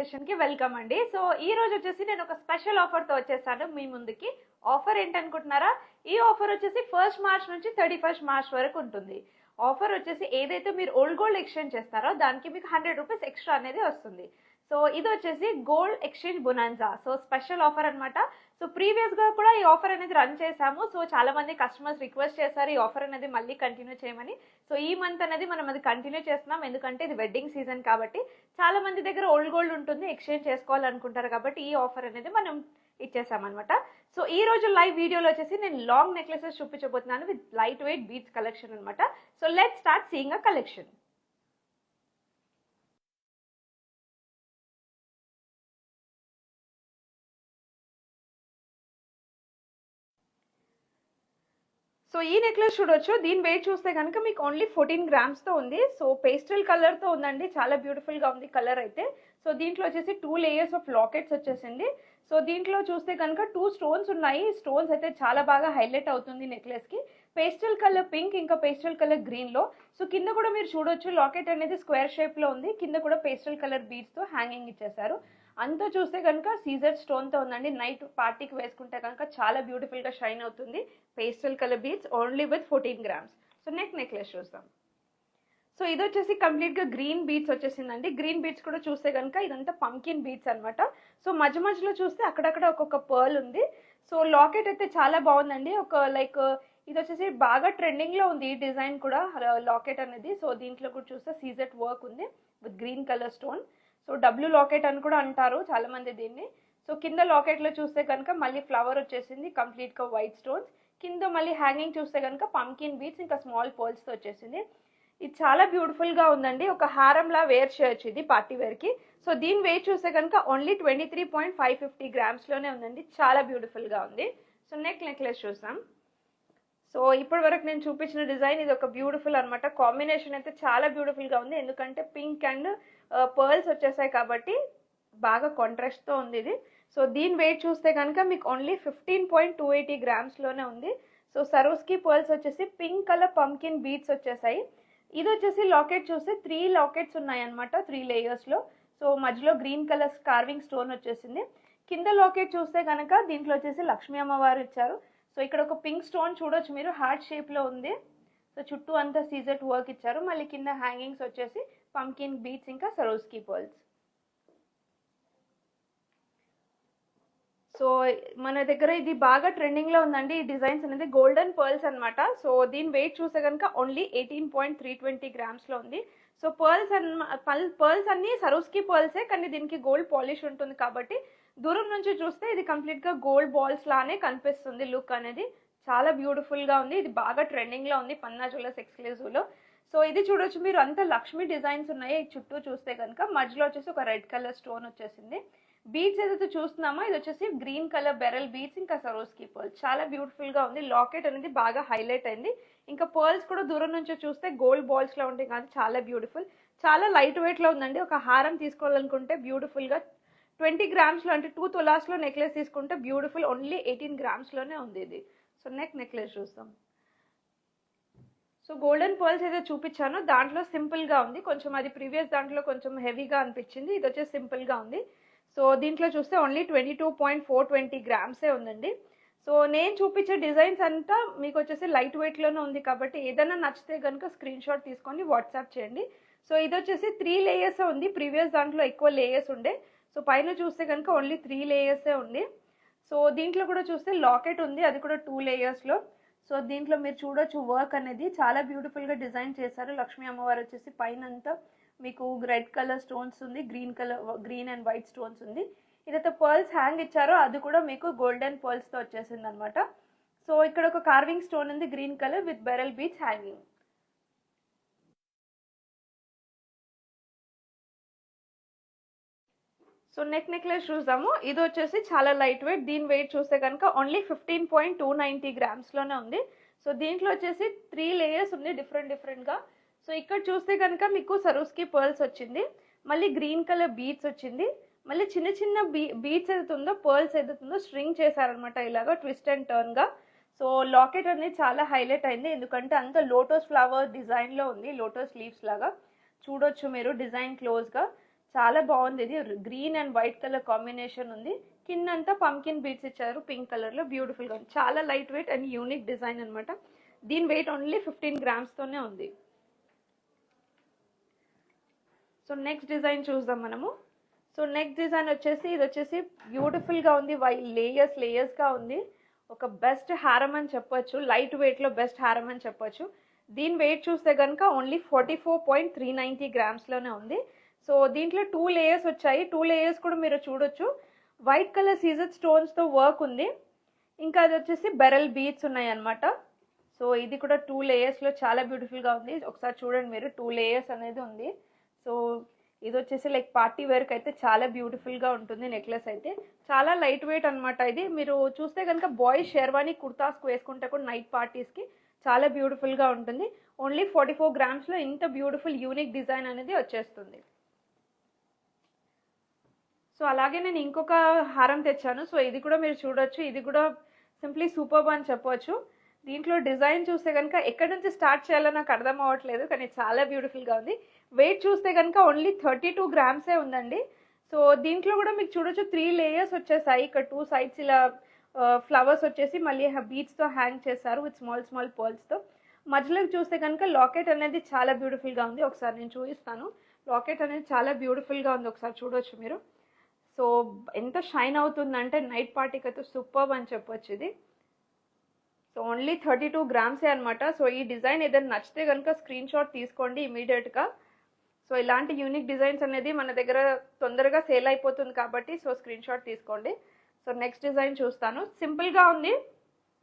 కి వెల్కమ్ అండి. సో ఈ రోజు వచ్చేసి నేను ఒక స్పెషల్ ఆఫర్ తో వచ్చేసాను మీ ముందుకి. ఆఫర్ ఏంటనుకుంటున్నారా? ఈ ఆఫర్ వచ్చేసి 1 మార్చ్ నుంచి 31 మార్చ్ వరకు ఉంటుంది. ఆఫర్ వచ్చేసి ఏదైతే మీరు ఓల్డ్ గోల్డ్ ఎక్స్చేంజ్ చేస్తారో దానికి మీకు 100 రూపీస్ ఎక్స్ట్రా అనేది వస్తుంది. సో ఇది వచ్చేసి gold exchange bonanza. So special offer అనమాట. సో ప్రీవియస్ గా కూడా ఈ ఆఫర్ అనేది రన్ చేసాము. సో చాలా మంది కస్టమర్స్ రిక్వెస్ట్ చేశారు ఈ ఆఫర్ అనేది మళ్ళీ కంటిన్యూ చేయమని. సో ఈ మంత్ అనేది మనం అది కంటిన్యూ చేస్తున్నాం, ఎందుకంటే ఇది వెడ్డింగ్ సీజన్ కాబట్టి చాలా మంది దగ్గర ఓల్డ్ గోల్డ్ ఉంటుంది, ఎక్స్చేంజ్ చేసుకోవాలనుకుంటారు కాబట్టి ఈ ఆఫర్ అనేది మనం ఇచ్చేసామన్నమాట. సో ఈ రోజు లైవ్ వీడియోలో వచ్చేసి నేను లాంగ్ నెక్లెసెస్ చూపించబోతున్నాను with light weight beads collection అనమాట. So let start seeing a collection. So ఈ నెక్లెస్ చూడొచ్చు, దీని వెయిట్ చూస్తే కనుక మీకు ఓన్లీ 14 గ్రామ్స్ తో ఉంది. సో పేస్టల్ కలర్ తో ఉందండి, చాలా బ్యూటిఫుల్ గా ఉంది కలర్ అయితే. సో దీంట్లో వచ్చేసి 2 లేయర్స్ ఆఫ్ లాకెట్స్ వచ్చేసింది. సో దీంట్లో చూస్తే కనుక 2 స్టోన్స్ ఉన్నాయి. స్టోన్స్ అయితే చాలా బాగా హైలైట్ అవుతుంది నెక్లెస్ కి. పేస్టల్ కలర్ పింక్, ఇంకా పేస్టల్ కలర్ గ్రీన్ లో. సో కింద కూడా మీరు చూడొచ్చు, లాకెట్ అనేది స్క్వేర్ షేప్ లో ఉంది. కింద కూడా పేస్టల్ కలర్ బీడ్స్ తో హ్యాంగింగ్ ఇచ్చేసారు. అంతా చూస్తే కనుక సీజర్ స్టోన్ తో ఉందండి. నైట్ పార్టీకి వేసుకుంటే కనుక చాలా బ్యూటిఫుల్ గా షైన్ అవుతుంది. Pastel colour beads only with 14 grams. So necklace చూస్తాం. సో ఇది వచ్చేసి కంప్లీట్ గా గ్రీన్ బీడ్స్ వచ్చేసిందండి. గ్రీన్ బీడ్స్ కూడా చూస్తే కనుక ఇదంతా పంకిన్ బీడ్స్ అనమాట. సో మధ్య మధ్యలో చూస్తే అక్కడక్కడ ఒక్కొక్క పర్ల్ ఉంది. సో లాకెట్ అయితే చాలా బాగుందండి. ఒక లైక్ ఇది వచ్చేసి బాగా ట్రెండింగ్ లో ఉంది ఈ డిజైన్ కూడా, లాకెట్ అనేది. సో దీంట్లో కూడా చూస్తే సీజెట్ వర్క్ ఉంది with green colour stone. So W locket అని కూడా అంటారు చాలా మంది దీన్ని. సో కింద లాకెట్ లో చూస్తే కనుక మళ్ళీ ఫ్లవర్ వచ్చేసింది, కంప్లీట్ గా వైట్ స్టోన్స్. కింద మళ్ళీ హ్యాంగింగ్ చూస్తే కనుక పంకిన్ బీడ్స్ ఇంకా స్మాల్ పర్ల్స్ తో వచ్చేసింది. ఇది చాలా బ్యూటిఫుల్ గా ఉందండి. ఒక హారంలా వేర్ చేయొచ్చు ఇది పార్టీ వేర్ కి. సో దీని వెయిట్ చూస్తే కనుక ఓన్లీ 23.550 గ్రామ్స్ లోనే ఉందండి. చాలా బ్యూటిఫుల్ గా ఉంది. సో నెక్లెస్ చూసాం. సో ఇప్పటి వరకు నేను చూపించిన డిజైన్ ఇది ఒక బ్యూటిఫుల్ అనమాట. కాంబినేషన్ అయితే చాలా బ్యూటిఫుల్ గా ఉంది, ఎందుకంటే పింక్ అండ్ పర్ల్స్ వచ్చేసాయి కాబట్టి బాగా కాంట్రాస్ట్ తో ఉంది ఇది. సో దీని వెయిట్ చూస్తే కనుక మీకు ఓన్లీ 15.280 గ్రామ్స్ లోనే ఉంది. సో సరోస్కి పర్ల్స్ వచ్చేసి పింక్ కలర్ పంకిన్ బీడ్స్ వచ్చేసాయి. ఇది వచ్చేసి లాకెట్ చూస్తే 3 లాకెట్స్ ఉన్నాయి అనమాట, 3 లేయర్స్ లో. సో మధ్యలో గ్రీన్ కలర్ కార్వింగ్ స్టోన్ వచ్చేసింది. కింద లాకెట్ చూస్తే కనుక దీంట్లో వచ్చేసి లక్ష్మీ అమ్మవారు ఇచ్చారు. సో ఇక్కడ ఒక పింక్ స్టోన్ చూడొచ్చు మీరు, హార్ట్ షేప్ లో ఉంది. సో చుట్టూ అంతా సీజెట్ వర్క్ ఇచ్చారు. మళ్ళీ కింద హ్యాంగింగ్స్ వచ్చేసి పంకిన్ బీడ్స్ ఇంకా సరోస్కి పర్ల్స్. సో మన దగ్గర ఇది బాగా ట్రెండింగ్ లో ఉందండి ఈ డిజైన్స్ అనేది. గోల్డెన్ పర్ల్స్ అనమాట. సో దీని వెయిట్ చూస్తే కనుక ఓన్లీ 18.320 గ్రామ్స్ లో ఉంది. సో పర్ల్స్ అన్ని సరోస్కి పర్ల్సే, కానీ దీనికి గోల్డ్ పాలిష్ ఉంటుంది కాబట్టి దూరం నుంచి చూస్తే ఇది కంప్లీట్ గా గోల్డ్ బాల్స్ లానే కనిపిస్తుంది లుక్ అనేది. చాలా బ్యూటిఫుల్ గా ఉంది. ఇది బాగా ట్రెండింగ్ లో ఉంది పన్నా జ్యువెలర్స్ ఎక్స్క్లూజివ్ లో. సో ఇది చూడొచ్చు మీరు, అంతా లక్ష్మీ డిజైన్స్ ఉన్నాయి. చుట్టూ చూస్తే కనుక మధ్యలో వచ్చేసి ఒక రెడ్ కలర్ స్టోన్ వచ్చేసింది. బీడ్స్ ఏదైతే చూస్తున్నామో ఇది వచ్చేసి గ్రీన్ కలర్ బెరల్ బీడ్స్ ఇంకా సరోస్కి పర్ల్స్. చాలా బ్యూటిఫుల్ గా ఉంది. లాకెట్ అనేది బాగా హైలైట్ అయింది. ఇంకా పర్ల్స్ కూడా దూరం నుంచి చూస్తే గోల్డ్ బాల్స్ లో ఉంటాయి కానీ చాలా బ్యూటిఫుల్. చాలా లైట్ వెయిట్ లో ఉందండి. ఒక హారం తీసుకోవాలనుకుంటే బ్యూటిఫుల్ గా 20 గ్రామ్స్ లో, అంటే 2 తులాస్ లో నెక్లెస్ తీసుకుంటే బ్యూటిఫుల్ ఓన్లీ 18 గ్రామ్స్ లోనే ఉంది ఇది. సో నెక్లెస్ చూస్తాం. సో గోల్డెన్ పర్ల్స్ అయితే చూపించాను, దాంట్లో సింపుల్ గా ఉంది కొంచెం. అది ప్రీవియస్ దాంట్లో కొంచెం హెవీగా అనిపించింది, ఇది వచ్చేసి సింపుల్ గా ఉంది. సో దీంట్లో చూస్తే ఓన్లీ 22.420 గ్రామ్సే ఉందండి. సో నేను చూపించే డిజైన్స్ అంతా మీకు వచ్చేసి లైట్ వెయిట్ లోనే ఉంది కాబట్టి ఏదైనా నచ్చితే కనుక స్క్రీన్ షాట్ తీసుకొని వాట్సాప్ చేయండి. సో ఇది వచ్చేసి 3 లేయర్స్ ఉంది, ప్రీవియస్ దాంట్లో ఎక్కువ లేయర్స్ ఉండే. సో పైన చూస్తే కనుక ఓన్లీ 3 లేయర్సే ఉంది. సో దీంట్లో కూడా చూస్తే లాకెట్ ఉంది, అది కూడా 2 లేయర్స్ లో. సో దీంట్లో మీరు చూడొచ్చు వర్క్ అనేది చాలా బ్యూటిఫుల్ గా డిజైన్ చేశారు. లక్ష్మీ అమ్మవారు వచ్చేసి పైన అంతా మీకు రెడ్ కలర్ స్టోన్స్ ఉంది, గ్రీన్ అండ్ వైట్ స్టోన్స్ ఉంది. ఇదైతే పర్ల్స్ హ్యాంగ్ ఇచ్చారో అది కూడా మీకు గోల్డెన్ పర్ల్స్ తో వచ్చేసింది అనమాట. సో ఇక్కడ ఒక కార్వింగ్ స్టోన్ ఉంది green colour with బెరల్ beads hanging. So necklace చూద్దాము. ఇది వచ్చేసి చాలా లైట్ వెయిట్. దీని వెయిట్ చూస్తే కనుక ఓన్లీ 15.290 గ్రామ్స్ లోనే ఉంది. సో దీంట్లో వచ్చేసి 3 లేయర్స్ ఉంది డిఫరెంట్ గా. సో ఇక్కడ చూస్తే కనుక మీకు సరోస్కి పర్ల్స్ వచ్చింది, మళ్ళీ గ్రీన్ కలర్ బీడ్స్ వచ్చింది, మళ్ళీ చిన్న బీడ్స్ ఏదైతుందో పర్ల్స్ ఏదైతుందో స్ట్రింగ్ చేశారనమాట ఇలాగా ట్విస్ట్ అండ్ టర్న్ గా. సో లాకెట్ అనేది చాలా హైలైట్ అయింది, ఎందుకంటే అంత లోటస్ ఫ్లవర్ డిజైన్ లో ఉంది, లోటస్ లీవ్స్ లాగా చూడొచ్చు మీరు డిజైన్ క్లోజ్ గా. చాలా బాగుంది. ఇది green and white colour combination ఉంది. కిందంతా పంకిన్ బీట్స్ ఇచ్చారు పింక్ కలర్ లో, బ్యూటిఫుల్ గా ఉంది. చాలా light weight and unique design అనమాట. దీని వెయిట్ ఓన్లీ 15 గ్రామ్స్ తోనే ఉంది. సో నెక్స్ట్ డిజైన్ చూద్దాం మనము. సో నెక్స్ట్ డిజైన్ వచ్చేసి ఇది వచ్చేసి బ్యూటిఫుల్ గా ఉంది. లేయర్స్ గా ఉంది. ఒక బెస్ట్ హారం అని చెప్పొచ్చు, లైట్ వెయిట్ లో బెస్ట్ హారం అని చెప్పొచ్చు. దీని వెయిట్ చూస్తే కనుక ఓన్లీ 44.390 గ్రామ్స్ లోనే ఉంది. సో దీంట్లో 2 లేయర్స్ వచ్చాయి. 2 లేయర్స్ కూడా మీరు చూడొచ్చు. వైట్ కలర్ సీజర్ స్టోన్స్ తో వర్క్ ఉంది. ఇంకా అది వచ్చేసి బెరల్ బీట్స్ ఉన్నాయి అనమాట. సో ఇది కూడా 2 లేయర్స్ లో చాలా బ్యూటిఫుల్ గా ఉంది. ఒకసారి చూడండి మీరు, 2 లేయర్స్ అనేది ఉంది. సో ఇది వచ్చేసి లైక్ పార్టీ వేర్ కి అయితే చాలా బ్యూటిఫుల్ గా ఉంటుంది. నెక్లెస్ అయితే చాలా లైట్ వెయిట్ అనమాట. ఇది మీరు చూస్తే కనుక బాయ్స్ షెర్వానీ కుర్తాస్ వేసుకుంటే కూడా నైట్ పార్టీస్ కి చాలా బ్యూటిఫుల్ గా ఉంటుంది. ఓన్లీ 44 గ్రామ్స్ లో ఇంత బ్యూటిఫుల్ యూనిక్ డిజైన్ అనేది వచ్చేస్తుంది. సో అలాగే నేను ఇంకొక హారం తెచ్చాను. సో ఇది కూడా మీరు చూడొచ్చు. ఇది కూడా సింప్లీ సూపర్బ్ అని చెప్పొచ్చు. దీంట్లో డిజైన్ చూస్తే కనుక ఎక్కడి నుంచి స్టార్ట్ చేయాలో నాకు అర్థం అవ్వట్లేదు, కానీ చాలా బ్యూటిఫుల్ గా ఉంది. వెయిట్ చూస్తే కనుక ఓన్లీ 32 గ్రామ్సే ఉందండి. సో దీంట్లో కూడా మీకు చూడొచ్చు 3 లేయర్స్ వచ్చేసాయి. ఇక్కడ 2 సైడ్స్ ఇలా ఫ్లవర్స్ వచ్చేసి మళ్ళీ బీడ్స్ తో హ్యాంగ్ చేశారు విత్ స్మాల్ పర్ల్స్ తో. మధ్యలో చూస్తే కనుక లాకెట్ అనేది చాలా బ్యూటిఫుల్ గా ఉంది. ఒకసారి నేను చూపిస్తాను. లాకెట్ అనేది చాలా బ్యూటిఫుల్ గా ఉంది, ఒకసారి చూడొచ్చు మీరు. సో ఎంత షైన్ అవుతుందంటే నైట్ పార్టీకి అయితే సూపర్బ్ అని చెప్పొచ్చు ఇది. సో ఓన్లీ 32 గ్రామ్సే అనమాట. సో ఈ డిజైన్ ఏదైనా నచ్చితే కనుక స్క్రీన్ షాట్ తీసుకోండి ఇమీడియట్ గా. సో ఇలాంటి యూనిక్ డిజైన్స్ అనేది మన దగ్గర తొందరగా సేల్ అయిపోతుంది కాబట్టి సో స్క్రీన్ షాట్ తీసుకోండి. సో నెక్స్ట్ డిజైన్ చూస్తాను. సింపుల్ గా ఉంది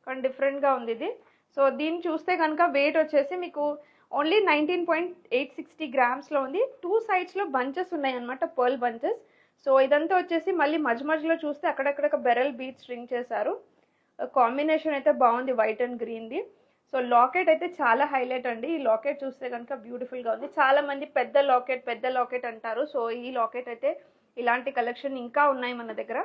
కానీ డిఫరెంట్ గా ఉంది ఇది. సో దీన్ని చూస్తే కనుక వెయిట్ వచ్చేసి మీకు ఓన్లీ 19.860 గ్రామ్స్ లో ఉంది. 2 సైడ్స్ లో బంచెస్ ఉన్నాయి అనమాట, పర్ల్ బంచెస్. సో ఇదంతా వచ్చేసి మళ్ళీ మధ్యలో చూస్తే అక్కడక్కడ బెరల్ బీట్స్ స్ట్రింగ్ చేశారు. కాంబినేషన్ అయితే బాగుంది, white and green the. So locket అయితే చాలా హైలైట్ అండి. ఈ లాకెట్ చూస్తే కనుక బ్యూటిఫుల్ గా ఉంది. చాలా మంది పెద్ద లాకెట్ అంటారు. సో ఈ లాకెట్ అయితే ఇలాంటి కలెక్షన్ ఇంకా ఉన్నాయి మన దగ్గర.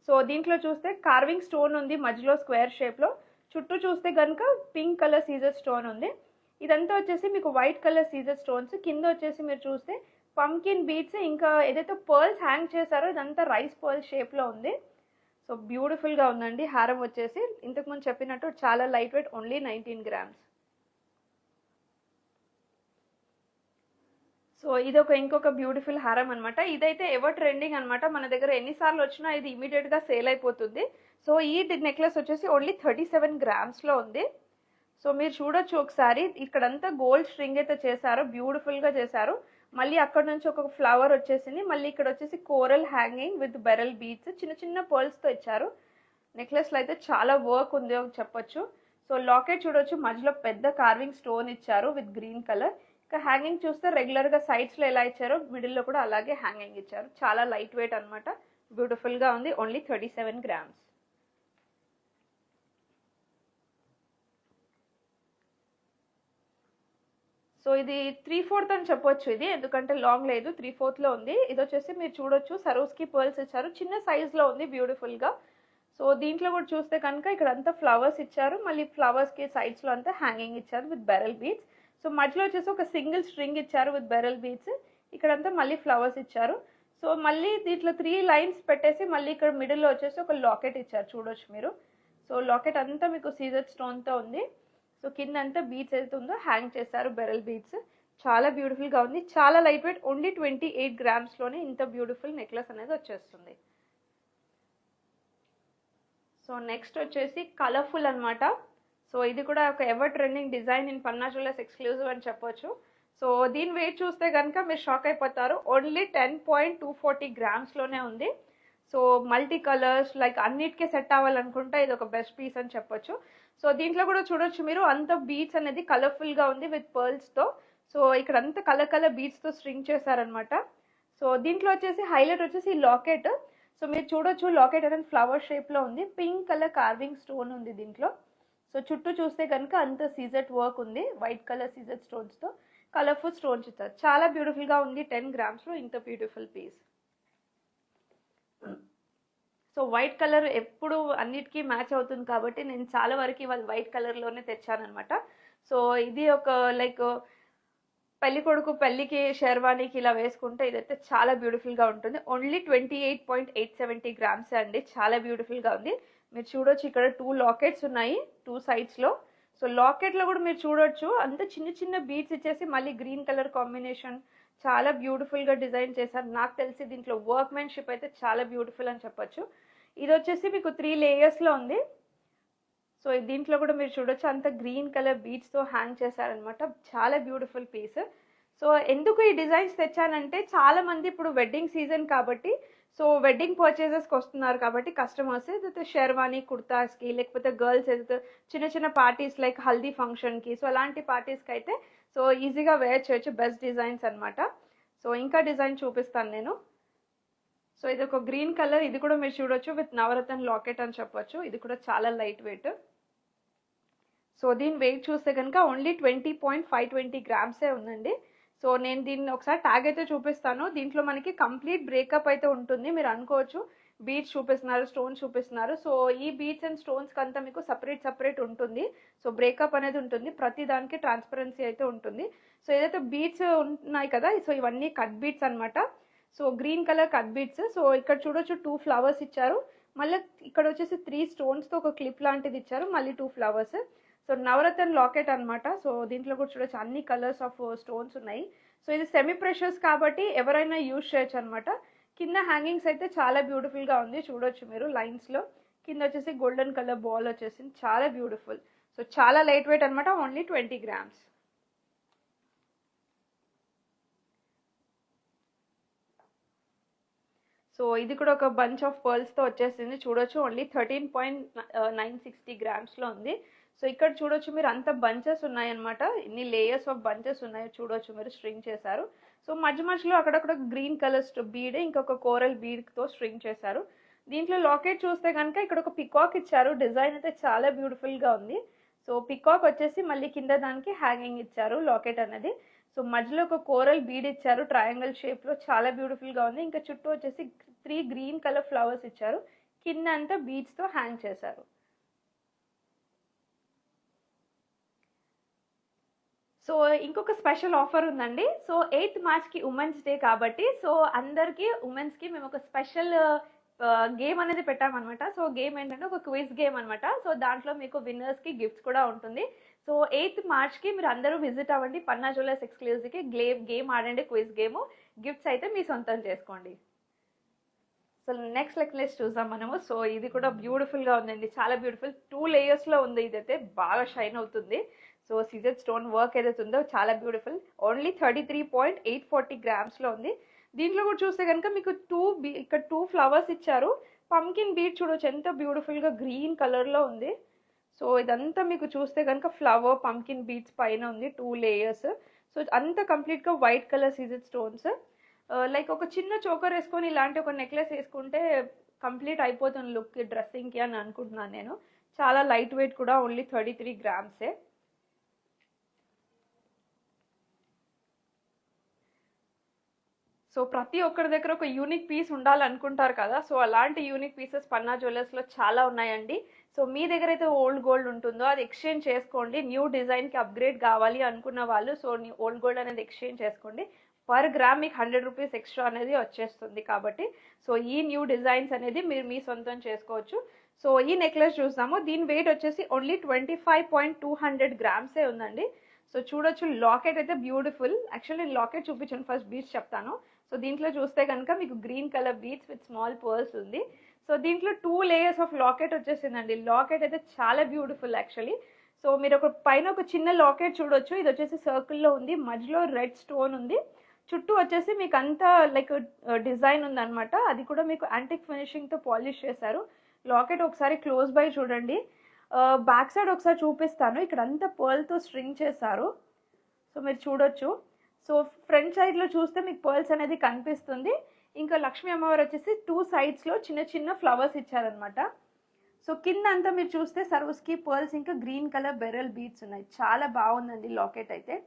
సో దీంట్లో చూస్తే కార్వింగ్ స్టోన్ ఉంది మధ్యలో స్క్వేర్ షేప్ లో. చుట్టూ చూస్తే కనుక పింక్ కలర్ సీజర్ స్టోన్ ఉంది. ఇదంతా వచ్చేసి మీకు వైట్ కలర్ సీజర్ స్టోన్స్. కింద వచ్చేసి మీరు చూస్తే పంకిన్ బీట్స్, ఇంకా ఏదైతే పర్ల్స్ హ్యాంగ్ చేశారో ఇదంతా రైస్ పర్ల్ షేప్ లో ఉంది. సో బ్యూటిఫుల్ గా ఉందండి. హారం వచ్చేసి ఇంతకు ముందు చెప్పినట్టు చాలా light weight, only 19 grams. So ఇది ఇంకొక బ్యూటిఫుల్ హారం అనమాట. ఇదైతే ఎవర్ ట్రెండింగ్ అనమాట. మన దగ్గర ఎన్నిసార్లు వచ్చినా ఇది ఇమీడియట్ గా సేల్ అయిపోతుంది. సో ఈ నెక్లెస్ వచ్చేసి ఓన్లీ 37 గ్రామ్స్ లో ఉంది. సో మీరు చూడొచ్చు ఒకసారి, ఇక్కడంతా గోల్డ్ స్ట్రింగ్ అయితే చేశారు, బ్యూటిఫుల్ గా చేశారు. మళ్ళీ అక్కడ నుంచి ఒక ఫ్లవర్ వచ్చేసింది. మళ్ళీ ఇక్కడ వచ్చేసి కోరల్ హ్యాంగింగ్ విత్ బెరల్ బీడ్స్ చిన్న పర్ల్స్ తో ఇచ్చారు. నెక్లెస్ లో అయితే చాలా వర్క్ ఉంది అని చెప్పొచ్చు. సో లాకెట్ చూడొచ్చు, మధ్యలో పెద్ద కార్వింగ్ స్టోన్ ఇచ్చారు విత్ గ్రీన్ కలర్. ఇక హ్యాంగింగ్ చూస్తే రెగ్యులర్ గా సైడ్స్ లో ఎలా ఇచ్చారో మిడిల్ లో కూడా అలాగే హ్యాంగింగ్ ఇచ్చారు. చాలా లైట్ వెయిట్ అనమాట, బ్యూటిఫుల్ గా ఉంది. Only 37 grams. సో ఇది 3/4 అని చెప్పొచ్చు ఇది, ఎందుకంటే లాంగ్ లేదు, 3/4 లో ఉంది. ఇది వచ్చేసి మీరు చూడొచ్చు సరోస్కి పర్ల్స్ ఇచ్చారు, చిన్న సైజ్ లో ఉంది బ్యూటిఫుల్ గా. సో దీంట్లో కూడా చూస్తే కనుక ఇక్కడ అంతా ఫ్లవర్స్ ఇచ్చారు, మళ్ళీ ఫ్లవర్స్ కి సైడ్స్ లో అంతా హ్యాంగింగ్ ఇచ్చారు విత్ బెరల్ బీడ్స్. సో మధ్యలో వచ్చేసి ఒక సింగిల్ స్ట్రింగ్ ఇచ్చారు విత్ బెరల్ బీడ్స్. ఇక్కడంతా మళ్ళీ ఫ్లవర్స్ ఇచ్చారు. సో మళ్ళీ దీంట్లో 3 లైన్స్ పెట్టేసి మళ్ళీ ఇక్కడ మిడిల్ లో వచ్చేసి ఒక లాకెట్ ఇచ్చారు, చూడొచ్చు మీరు. సో లాకెట్ అంతా మీకు సీజర్ స్టోన్ తో ఉంది. సో కింద అంతా బీడ్స్ అయితే ఉందో హ్యాంగ్ చేశారు, బెరల్ బీడ్స్. చాలా బ్యూటిఫుల్ గా ఉంది, చాలా లైట్ వెయిట్. ఓన్లీ 28 గ్రామ్స్ లోనే ఇంత బ్యూటిఫుల్ నెక్లెస్ అనేది వచ్చేస్తుంది. సో నెక్స్ట్ వచ్చేసి కలర్ఫుల్ అన్నమాట. సో ఇది కూడా ఒక ever trending design in Panna jewellers exclusive అని చెప్పొచ్చు. సో దీని వెయిట్ చూస్తే కనుక మీరు షాక్ అయిపోతారు, ఓన్లీ 10.240 గ్రామ్స్ లోనే ఉంది. సో మల్టీ కలర్స్ లైక్ అన్నిటికీ సెట్ అవ్వాలనుకుంటే ఇది ఒక బెస్ట్ పీస్ అని చెప్పొచ్చు. సో దీంట్లో కూడా చూడొచ్చు మీరు, అంత బీడ్స్ అనేది కలర్ఫుల్ గా ఉంది విత్ పర్ల్స్ తో. సో ఇక్కడ అంతా కలర్ బీడ్స్ తో స్ట్రింగ్ చేశారనమాట. సో దీంట్లో వచ్చేసి హైలైట్ వచ్చేసి లాకెట్. సో మీరు చూడొచ్చు లాకెట్ అనేది ఫ్లవర్ షేప్ లో ఉంది, పింక్ కలర్ కార్వింగ్ స్టోన్ ఉంది దీంట్లో. సో చుట్టూ చూస్తే కనుక అంత సీజెట్ వర్క్ ఉంది, వైట్ కలర్ సీజెట్ స్టోన్స్ తో కలర్ఫుల్ స్టోన్స్ ఇచ్చారు. చాలా బ్యూటిఫుల్ గా ఉంది. 10 గ్రామ్స్ లో ఇంత beautiful piece. So white colour ఎప్పుడు అన్నిటికీ మ్యాచ్ అవుతుంది కాబట్టి నేను చాలా వరకు వాళ్ళు వైట్ కలర్ లోనే తెచ్చానమాట. సో ఇది ఒక లైక్ పెళ్లి కొడుకు పెళ్లికి షెర్వానీకి ఇలా వేసుకుంటే ఇదైతే చాలా బ్యూటిఫుల్ గా ఉంటుంది. ఓన్లీ 28.870 గ్రామ్స్ అండి. చాలా బ్యూటిఫుల్ గా ఉంది. మీరు చూడొచ్చు ఇక్కడ 2 లాకెట్స్ ఉన్నాయి 2 సైడ్స్ లో. సో లాకెట్ లో కూడా మీరు చూడొచ్చు అంత చిన్న చిన్న బీడ్స్ ఇచ్చేసి మళ్ళీ గ్రీన్ కలర్ కాంబినేషన్ చాలా బ్యూటిఫుల్ గా డిజైన్ చేశారు. నాకు తెలిసి దీంట్లో వర్క్మెన్షిప్ అయితే చాలా బ్యూటిఫుల్ అని చెప్పొచ్చు. ఇది వచ్చేసి మీకు 3 లేయర్స్ లో ఉంది. సో దీంట్లో కూడా మీరు చూడొచ్చు అంత గ్రీన్ కలర్ బీడ్స్ తో హ్యాంగ్ చేశారనమాట. చాలా బ్యూటిఫుల్ పీస్. సో ఎందుకు ఈ డిజైన్స్ తెచ్చానంటే చాలా మంది ఇప్పుడు వెడ్డింగ్ సీజన్ కాబట్టి సో వెడ్డింగ్ పర్చేజెస్కి వస్తున్నారు కాబట్టి కస్టమర్స్ ఏదైతే షెర్వానీ కుర్తాస్కి లేకపోతే గర్ల్స్ ఏదైతే చిన్న చిన్న పార్టీస్ లైక్ హల్దీ ఫంక్షన్కి సో అలాంటి పార్టీస్కి అయితే సో ఈజీగా వేర్ చేయొచ్చు. బెస్ట్ డిజైన్స్ అనమాట. సో ఇంకా డిజైన్ చూపిస్తాను నేను. సో ఇది ఒక గ్రీన్ కలర్, ఇది కూడా మీరు చూడొచ్చు విత్ నవరత్న లాకెట్ అని చెప్పొచ్చు. ఇది కూడా చాలా లైట్ వెయిట్. సో దీని వెయిట్ చూస్తే కనుక ఓన్లీ 20.520 గ్రామ్సే ఉందండి. సో నేను దీన్ని ఒకసారి ట్యాగ్ అయితే చూపిస్తాను. దీంట్లో మనకి కంప్లీట్ బ్రేకప్ అయితే ఉంటుంది. మీరు అనుకోవచ్చు బీడ్స్ చూపిస్తున్నారు, స్టోన్స్ చూపిస్తున్నారు. సో ఈ బీడ్స్ అండ్ స్టోన్స్కి అంతా మీకు సపరేట్ ఉంటుంది. సో బ్రేకప్ అనేది ఉంటుంది. ప్రతి దానికి ట్రాన్స్పరెన్సీ అయితే ఉంటుంది. సో ఏదైతే బీడ్స్ ఉన్నాయి కదా సో ఇవన్నీ కట్ బీడ్స్ అనమాట. So green colour cut beads. So ఇక్కడ చూడొచ్చు 2 ఫ్లవర్స్ ఇచ్చారు. మళ్ళీ ఇక్కడ వచ్చేసి 3 స్టోన్స్తో ఒక క్లిప్ లాంటిది ఇచ్చారు. మళ్ళీ 2 ఫ్లవర్స్. సో నవరత్న లాకెట్ అనమాట. సో దీంట్లో కూడా చూడొచ్చు అన్ని కలర్స్ ఆఫ్ స్టోన్స్ ఉన్నాయి. సో ఇది సెమీ ప్రెషర్స్ కాబట్టి ఎవరైనా యూజ్ చేయొచ్చు అనమాట. కింద హ్యాంగింగ్స్ అయితే చాలా బ్యూటిఫుల్ గా ఉంది. చూడొచ్చు మీరు లైన్స్ లో కింద వచ్చేసి గోల్డెన్ కలర్ బాల్ వచ్చేసింది. చాలా బ్యూటిఫుల్. సో చాలా లైట్ వెయిట్ అనమాట. Only 20 grams. సో ఇది కూడా ఒక బంచ్ ఆఫ్ పర్ల్స్ తో వచ్చేసింది. చూడొచ్చు ఓన్లీ 13.960 గ్రామ్స్ లో ఉంది. సో ఇక్కడ చూడొచ్చు మీరు అంత బంచెస్ ఉన్నాయన్నమాట. ఇన్ని లేయర్స్ ఆఫ్ బంచెస్ ఉన్నాయి. చూడొచ్చు మీరు స్ట్రింగ్ చేశారు. సో మధ్యలో అక్కడక్కడ గ్రీన్ కలర్ బీడ్ ఇంకొక కోరల్ బీడ్ తో స్ట్రింగ్ చేశారు. దీంట్లో లాకెట్ చూస్తే కనుక ఇక్కడ ఒక పికాక్ ఇచ్చారు. డిజైన్ అయితే చాలా బ్యూటిఫుల్ గా ఉంది. సో పికాక్ వచ్చేసి మళ్ళీ కింద దానికి హ్యాంగింగ్ ఇచ్చారు లాకెట్ అనేది. సో మధ్యలో ఒక కోరల్ బీడ్ ఇచ్చారు ట్రయాంగిల్ షేప్ లో. చాలా బ్యూటిఫుల్ గా ఉంది. ఇంకా చుట్టూ వచ్చేసి 3 గ్రీన్ కలర్ ఫ్లవర్స్ ఇచ్చారు. కింద అంతా బీడ్స్ తో హ్యాంగ్ చేశారు. సో ఇంకొక స్పెషల్ ఆఫర్ ఉందండి. సో 8th మార్చ్కి ఉమెన్స్ డే కాబట్టి సో అందరికి ఉమెన్స్ కి మేము ఒక స్పెషల్ గేమ్ అనేది పెట్టామన్నమాట. సో గేమ్ ఏంటంటే ఒక క్విజ్ గేమ్ అనమాట. సో దాంట్లో మీకు విన్నర్స్ కి గిఫ్ట్స్ కూడా ఉంటుంది. సో 8th మార్చ్కి మీరు అందరూ విజిట్ అవ్వండి పన్నా జ్యువెలర్స్ ఎక్స్క్లూజివ్కి. గేమ్ ఆడండి, క్విజ్ గేమ్. గిఫ్ట్స్ అయితే మీ సొంతం చేసుకోండి. సో నెక్స్ట్ నెక్లెస్ చూద్దాం మనము. సో ఇది కూడా బ్యూటిఫుల్ గా ఉందండి. చాలా బ్యూటిఫుల్. 2 లేయర్స్ లో ఉంది. ఇదైతే బాగా షైన్ అవుతుంది. సో సీజెడ్ స్టోన్ వర్క్ ఏదైతే ఉందో చాలా బ్యూటిఫుల్. ఓన్లీ 33.840 గ్రామ్స్ లో ఉంది. దీంట్లో కూడా చూస్తే కనుక మీకు ఇక్కడ 2 ఫ్లవర్స్ ఇచ్చారు. పంకిన్ బీడ్ చూడొచ్చు ఎంత బ్యూటిఫుల్ గా గ్రీన్ కలర్ లో ఉంది. సో ఇదంతా మీకు చూస్తే కనుక ఫ్లవర్ పంకిన్ బీడ్స్ పైన ఉంది 2 లేయర్స్. సో అంతా కంప్లీట్ గా white colour CZ stones. Like ఒక చిన్న చోకర్ వేసుకొని ఇలాంటి ఒక నెక్లెస్ వేసుకుంటే కంప్లీట్ అయిపోతుంది లుక్ డ్రెస్సింగ్ కి అని అనుకుంటున్నాను నేను. చాలా లైట్ వెయిట్ కూడా. ఓన్లీ 33 గ్రామ్సే. సో ప్రతి ఒక్కరి దగ్గర ఒక యూనిక్ పీస్ ఉండాలనుకుంటారు కదా. సో అలాంటి యూనిక్ పీసెస్ పన్నా జ్యువెలర్స్లో చాలా ఉన్నాయండి. సో మీ దగ్గర అయితే ఓల్డ్ గోల్డ్ ఉంటుందో అది ఎక్స్చేంజ్ చేసుకోండి. న్యూ డిజైన్కి అప్గ్రేడ్ కావాలి అనుకున్న వాళ్ళు సో ఓల్డ్ గోల్డ్ అనేది ఎక్స్చేంజ్ చేసుకోండి. పర్ గ్రామ్ మీకు 100 రూపీస్ ఎక్స్ట్రా అనేది వచ్చేస్తుంది కాబట్టి సో ఈ న్యూ డిజైన్స్ అనేది మీరు మీ సొంతం చేసుకోవచ్చు. సో ఈ నెక్లెస్ చూస్తాము. దీని వెయిట్ వచ్చేసి ఓన్లీ 25.200 గ్రామ్సే ఉందండి. సో చూడొచ్చు లాకెట్ అయితే బ్యూటిఫుల్. యాక్చువల్లీ నేను లాకెట్ చూపించాను, ఫస్ట్ బీడ్స్ చెప్తాను. సో దీంట్లో చూస్తే కనుక మీకు green colour beads with small pearls ఉంది. సో దీంట్లో 2 లేయర్స్ ఆఫ్ లాకెట్ వచ్చేసిందండి. లాకెట్ అయితే చాలా బ్యూటిఫుల్ యాక్చువల్లీ. సో మీరు ఒక పైన ఒక చిన్న లాకెట్ చూడొచ్చు. ఇది వచ్చేసి సర్కిల్లో ఉంది. మధ్యలో రెడ్ స్టోన్ ఉంది. చుట్టూ వచ్చేసి మీకు అంతా లైక్ డిజైన్ ఉందన్నమాట. అది కూడా మీకు యాంటిక్ ఫినిషింగ్తో పాలిష్ చేశారు. లాకెట్ ఒకసారి క్లోజ్ బై చూడండి. బ్యాక్ సైడ్ ఒకసారి చూపిస్తాను. ఇక్కడ అంతా పర్ల్తో స్ట్రింగ్ చేశారు. సో మీరు చూడొచ్చు. సో ఫ్రంట్ సైడ్లో చూస్తే మీకు పర్ల్స్ అనేది కనిపిస్తుంది. ఇంకా లక్ష్మీ అమ్మవారు వచ్చేసి 2 సైడ్స్లో చిన్న చిన్న ఫ్లవర్స్ ఇచ్చారనమాట. సో కింద అంతా మీరు చూస్తే సర్వస్కి పర్ల్స్ ఇంకా గ్రీన్ కలర్ బెరల్ బీడ్స్ ఉన్నాయి. చాలా బాగుందండి లాకెట్ అయితే.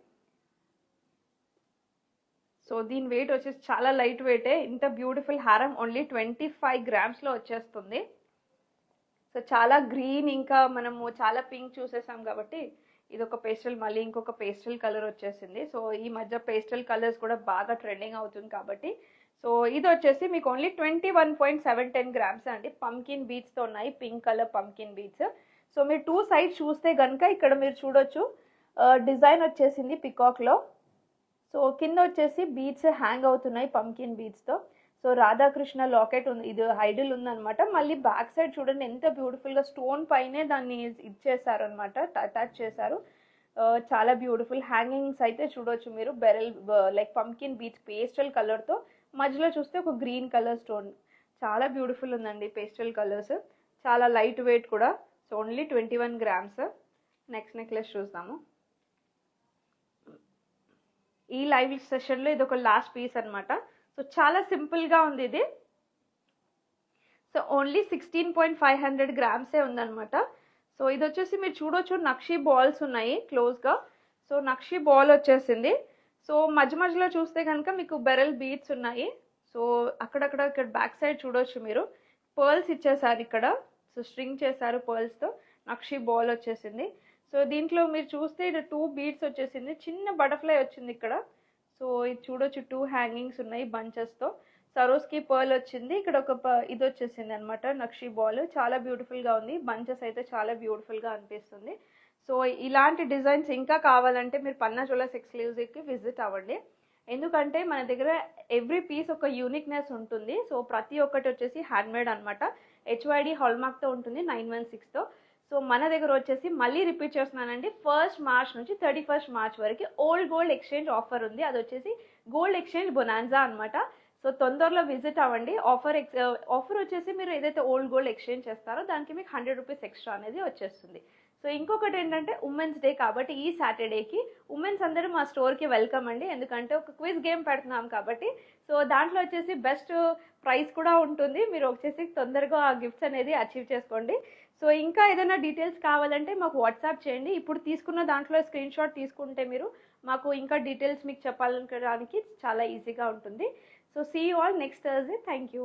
సో దీని వెయిట్ వచ్చేసి చాలా లైట్ వెయిటే. ఇంత బ్యూటిఫుల్ హారం ఓన్లీ 25 గ్రామ్స్లో వచ్చేస్తుంది. సో చాలా గ్రీన్ ఇంకా మనము చాలా పింక్ చూసేసాం కాబట్టి ఇది ఒక పేస్టల్, మళ్ళీ ఇంకొక పేస్టల్ కలర్ వచ్చేసింది. సో ఈ మధ్య పేస్టల్ కలర్స్ కూడా బాగా ట్రెండింగ్ అవుతుంది కాబట్టి సో ఇది వచ్చేసి మీకు ఓన్లీ 21.710 గ్రామ్స్ అండి. పంకిన్ బీడ్స్తో ఉన్నాయి, pink colour pumpkin beads. So మీరు 2 సైడ్స్ చూస్తే కనుక ఇక్కడ మీరు చూడొచ్చు డిజైన్ వచ్చేసింది పికాక్లో. సో కింద వచ్చేసి బీడ్స్ హ్యాంగ్ అవుతున్నాయి పంకిన్ బీడ్స్తో. సో రాధాకృష్ణ లాకెట్ ఉంది, ఇది ఐడిల్ ఉందనమాట. మళ్ళీ బ్యాక్ సైడ్ చూడండి ఎంత బ్యూటిఫుల్గా స్టోన్ పైనే దాన్ని ఇచ్చేసారు అనమాట, అటాచ్ చేశారు. చాలా బ్యూటిఫుల్ హ్యాంగింగ్స్ అయితే చూడొచ్చు మీరు. బెరల్ లైక్ పంకిన్ బీడ్స్ పేస్టల్ కలర్తో, మధ్యలో చూస్తే ఒక గ్రీన్ కలర్ స్టోన్. చాలా బ్యూటిఫుల్ ఉందండి పేస్టల్ కలర్స్, చాలా లైట్ వెయిట్ కూడా. So only 21 grams. Next necklace చూద్దాము. ఈ లైవ్ సెషన్లో ఇది ఒక లాస్ట్ పీస్ అనమాట. సో చాలా సింపుల్గా ఉంది ఇది. సో ఓన్లీ 16.500 గ్రామ్సే ఉందన్నమాట. సో ఇది వచ్చేసి మీరు చూడొచ్చు నక్షి బాల్స్ ఉన్నాయి క్లోజ్గా. సో నక్షి బాల్ వచ్చేసింది. సో మధ్యలో చూస్తే కనుక మీకు బెరల్ బీడ్స్ ఉన్నాయి. సో అక్కడక్కడ ఇక్కడ బ్యాక్ సైడ్ చూడొచ్చు మీరు పర్ల్స్ ఇచ్చేసారు ఇక్కడ. సో స్ట్రింగ్ చేశారు పర్ల్స్తో, నక్షి బాల్ వచ్చేసింది. సో దీంట్లో మీరు చూస్తే ఇక్కడ 2 బీడ్స్ వచ్చేసింది, చిన్న బటర్ఫ్లై వచ్చింది ఇక్కడ. సో ఇది చూడొచ్చు 2 హ్యాంగింగ్స్ ఉన్నాయి బంచెస్తో. సరోస్కి పర్ల్ వచ్చింది, ఇక్కడ ఒక ఇది వచ్చేసింది అనమాట నక్షి బాల్. చాలా బ్యూటిఫుల్గా ఉంది, బంచెస్ అయితే చాలా బ్యూటిఫుల్గా అనిపిస్తుంది. సో ఇలాంటి డిజైన్స్ ఇంకా కావాలంటే మీరు పన్నా జ్యువెలర్స్ ఎక్స్క్లూజివ్కి విజిట్ అవ్వండి. ఎందుకంటే మన దగ్గర ఎవ్రీ పీస్ ఒక యూనిక్నెస్ ఉంటుంది. సో ప్రతి ఒక్కటి వచ్చేసి హ్యాండ్మేడ్ అనమాట. HYD హాల్మార్క్తో ఉంటుంది 916తో. సో మన దగ్గర వచ్చేసి మళ్ళీ రిపీట్ చేస్తున్నానండి, 1 మార్చ్ నుంచి 31 మార్చ్ వరకు ఓల్డ్ గోల్డ్ ఎక్స్చేంజ్ ఆఫర్ ఉంది. అది వచ్చేసి గోల్డ్ ఎక్స్చేంజ్ బొనాన్జా అనమాట. సో తొందరలో విజిట్ అవ్వండి. ఆఫర్ వచ్చేసి మీరు ఏదైతే ఓల్డ్ గోల్డ్ ఎక్స్చేంజ్ చేస్తారో దానికి మీకు 100 రూపీస్ ఎక్స్ట్రా అనేది వచ్చేస్తుంది. సో ఇంకొకటి ఏంటంటే ఉమెన్స్ డే కాబట్టి ఈ సాటర్డేకి ఉమెన్స్ అందరూ మా స్టోర్కి వెల్కమ్ అండి. ఎందుకంటే ఒక క్విజ్ గేమ్ పెడుతున్నాం కాబట్టి. సో దాంట్లో వచ్చేసి బెస్ట్ ప్రైజ్ కూడా ఉంటుంది. మీరు వచ్చేసి తొందరగా ఆ గిఫ్ట్స్ అనేది అచీవ్ చేసుకోండి. సో ఇంకా ఏదైనా డీటెయిల్స్ కావాలంటే మాకు వాట్సాప్ చేయండి. ఇప్పుడు తీసుకున్న దాంట్లో స్క్రీన్ షాట్ తీసుకుంటే మీరు మాకు ఇంకా డీటెయిల్స్ మీకు చెప్పాలనుకోవడానికి చాలా ఈజీగా ఉంటుంది. So see you all next Thursday. Thank you.